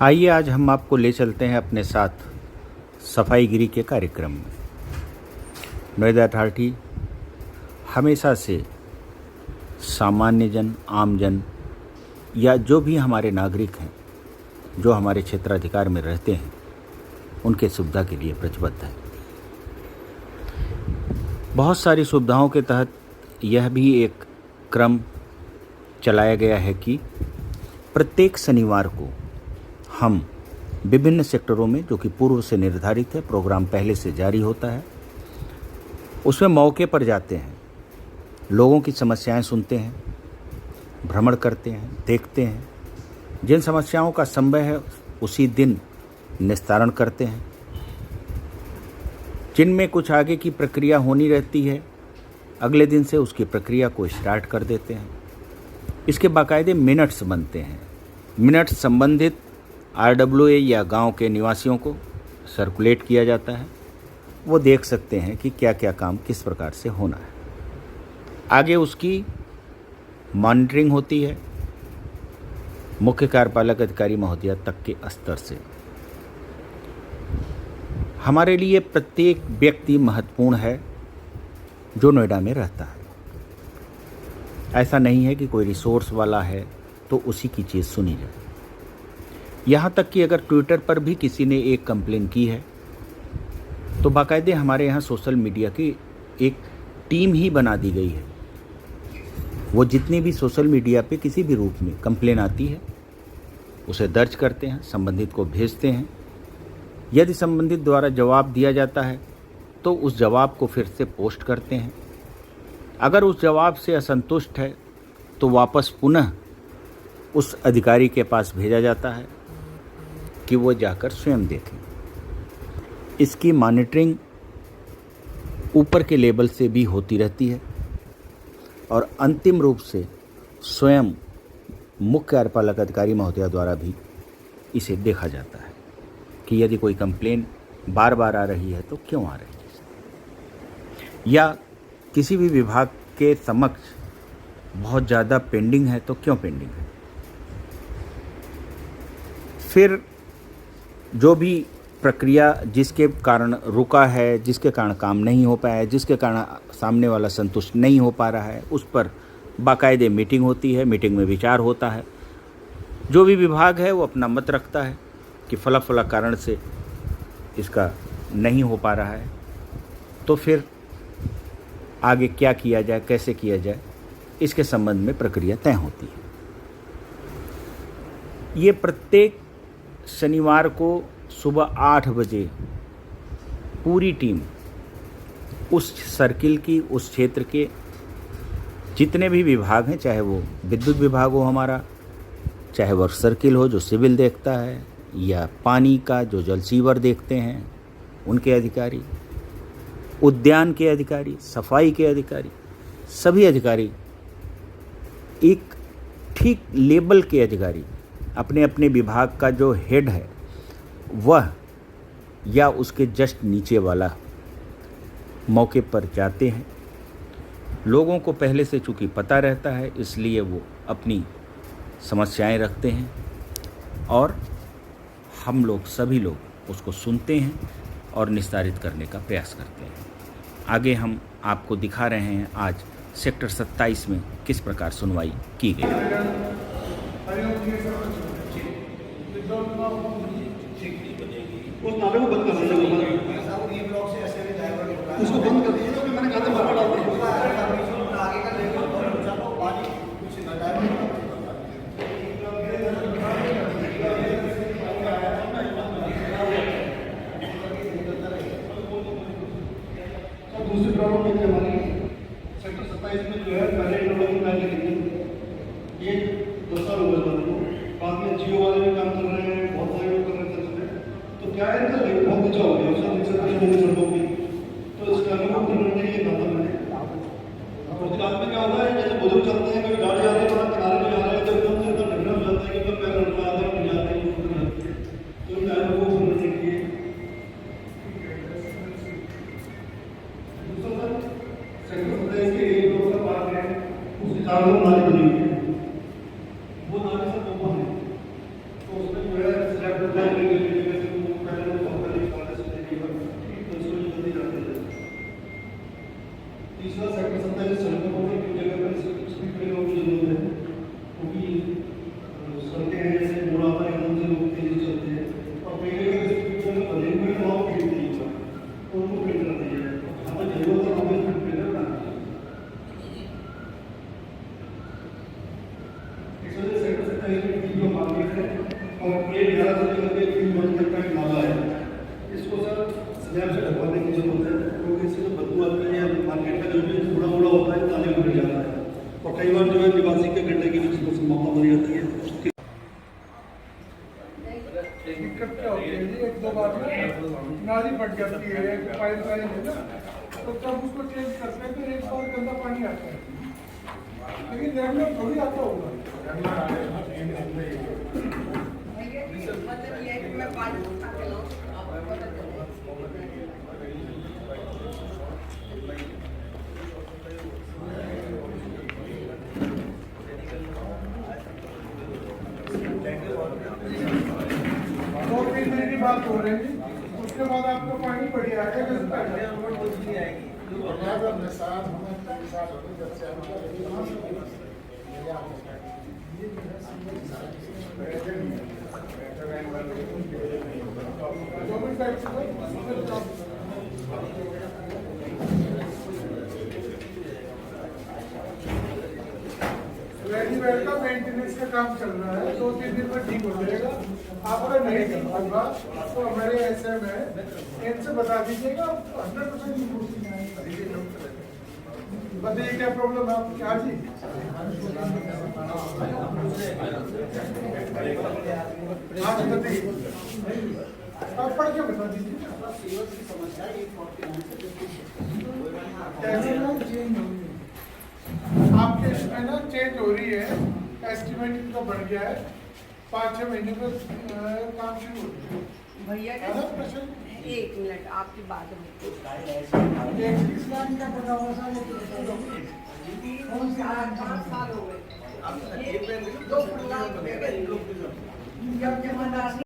आइए आज हम आपको ले चलते हैं अपने साथ सफाईगिरी के कार्यक्रम में। नोएडा अथॉरिटी हमेशा से सामान्य जन, आम जन या जो भी हमारे नागरिक हैं जो हमारे क्षेत्राधिकार में रहते हैं उनके सुविधा के लिए प्रतिबद्ध है। बहुत सारी सुविधाओं के तहत यह भी एक क्रम चलाया गया है कि प्रत्येक शनिवार को हम विभिन्न सेक्टरों में, जो कि पूर्व से निर्धारित है, प्रोग्राम पहले से जारी होता है, उसमें मौके पर जाते हैं, लोगों की समस्याएं सुनते हैं, भ्रमण करते हैं, देखते हैं, जिन समस्याओं का संभव है उसी दिन निस्तारण करते हैं, जिनमें कुछ आगे की प्रक्रिया होनी रहती है अगले दिन से उसकी प्रक्रिया को स्टार्ट कर देते हैं। इसके बाकायदे मिनट्स बनते हैं। मिनट्स संबंधित RWA या गांव के निवासियों को सर्कुलेट किया जाता है। वो देख सकते हैं कि क्या क्या काम किस प्रकार से होना है। आगे उसकी मॉनिटरिंग होती है मुख्य कार्यपालक अधिकारी महोदया तक के स्तर से। हमारे लिए प्रत्येक व्यक्ति महत्वपूर्ण है जो नोएडा में रहता है। ऐसा नहीं है कि कोई रिसोर्स वाला है तो उसी की चीज़ सुनी जाए। यहाँ तक कि अगर ट्विटर पर भी किसी ने एक कंप्लेन की है तो बाकायदे हमारे यहाँ सोशल मीडिया की एक टीम ही बना दी गई है। वो जितनी भी सोशल मीडिया पे किसी भी रूप में कंप्लेन आती है उसे दर्ज करते हैं, संबंधित को भेजते हैं। यदि संबंधित द्वारा जवाब दिया जाता है तो उस जवाब को फिर से पोस्ट करते हैं। अगर उस जवाब से असंतुष्ट है तो वापस पुनः उस अधिकारी के पास भेजा जाता है कि वो जाकर स्वयं देखें। इसकी मॉनिटरिंग ऊपर के लेवल से भी होती रहती है और अंतिम रूप से स्वयं मुख्य कार्यपालक अधिकारी महोदया द्वारा भी इसे देखा जाता है कि यदि कोई कंप्लेन बार बार आ रही है तो क्यों आ रही है, या किसी भी विभाग के समक्ष बहुत ज़्यादा पेंडिंग है तो क्यों पेंडिंग है। फिर जो भी प्रक्रिया जिसके कारण रुका है, जिसके कारण काम नहीं हो पाया है, जिसके कारण सामने वाला संतुष्ट नहीं हो पा रहा है, उस पर बाकायदे मीटिंग होती है। मीटिंग में विचार होता है। जो भी विभाग है वो अपना मत रखता है कि फला फला कारण से इसका नहीं हो पा रहा है, तो फिर आगे क्या किया जाए, कैसे किया जाए, इसके संबंध में प्रक्रिया तय होती है। ये प्रत्येक शनिवार को सुबह 8 बजे पूरी टीम उस सर्किल की, उस क्षेत्र के जितने भी विभाग हैं, चाहे वो विद्युत विभाग हो हमारा, चाहे वर्क सर्किल हो जो सिविल देखता है, या पानी का जो जल सीवर देखते हैं उनके अधिकारी, उद्यान के अधिकारी, सफाई के अधिकारी, सभी अधिकारी एक ठीक लेवल के अधिकारी अपने अपने विभाग का जो हेड है वह या उसके जस्ट नीचे वाला मौके पर जाते हैं। लोगों को पहले से चूँकि पता रहता है इसलिए वो अपनी समस्याएं रखते हैं और हम लोग सभी लोग उसको सुनते हैं और निस्तारित करने का प्रयास करते हैं। आगे हम आपको दिखा रहे हैं आज सेक्टर 27 में किस प्रकार सुनवाई की गई। उस नाले को बंद कर दीजिए, उसको बंद कर दीजिए। मैंने कहा था बार डाल दिया। दूसरी प्रॉब्लम है हमारी सेक्टर 27 में जो है पहले इंटरव्यू पहले ये 2 साल हो गए, बाद में जियो वाले भी काम कर रहे हैं, बहुत सारे लोग कर रहे हैं। तो क्या है, इनका रेट बहुत ऊँचा हो गया, उसका सड़कों की, तो इसका अनुभव करने के लिए था मैंने 11 से लेकर के 3 बजे तक का एक नाला है, इसको सर स्लैब से ढकवाने की जरूरत है, क्योंकि इससे जो बदबू आती है मार्केट का जो भी कूड़ा वूड़ा होता है नाले में गिर जाता है और कई बार जो है निवासी के गड्ढे के बीच में संभावना बनी जाती है। दिक्कत क्या होती है जी, एक दो बार में नाली फट जाती है, पाइप लाइन है ना, तो तब उसको चेंज करते हैं, फिर एक बार गंदा पानी आता है, लेकिन रेगुलर थोड़ी आता होगा। मतलब ये है कि मैं पानी उठा के लाऊं, आपको पता चले। दो तीन दिन की बात हो रही थी, उसके बाद आपको पानी बढ़िया आएगा, जैसे वेल का मेंटेनेंस का काम चल रहा है, 2-3 दिन में ठीक हो जाएगा। आप अगर नहीं कर पाएगा तो हमारे एसएम है, इनसे बता दीजिएगा, 100% बताइए क्या प्रॉब्लम है आपकी। हाँ जी, हाँ जी बताइए, आप पढ़ के बता दीजिए। कैसे ना चेंज होगी आपके इसमें ना, चेंज हो रही है, एस्टिमेट इनका बढ़ गया है, 5-6 महीने में काम शुरू हो गया। भैया है ना प्रश्न? एक मिनट आपकी बात में इस लाइन का बता हुआ था, वो कौन सी लाइन का? 4 साल हो गए, 2 प्रोग्राम हो गए, जब जमादार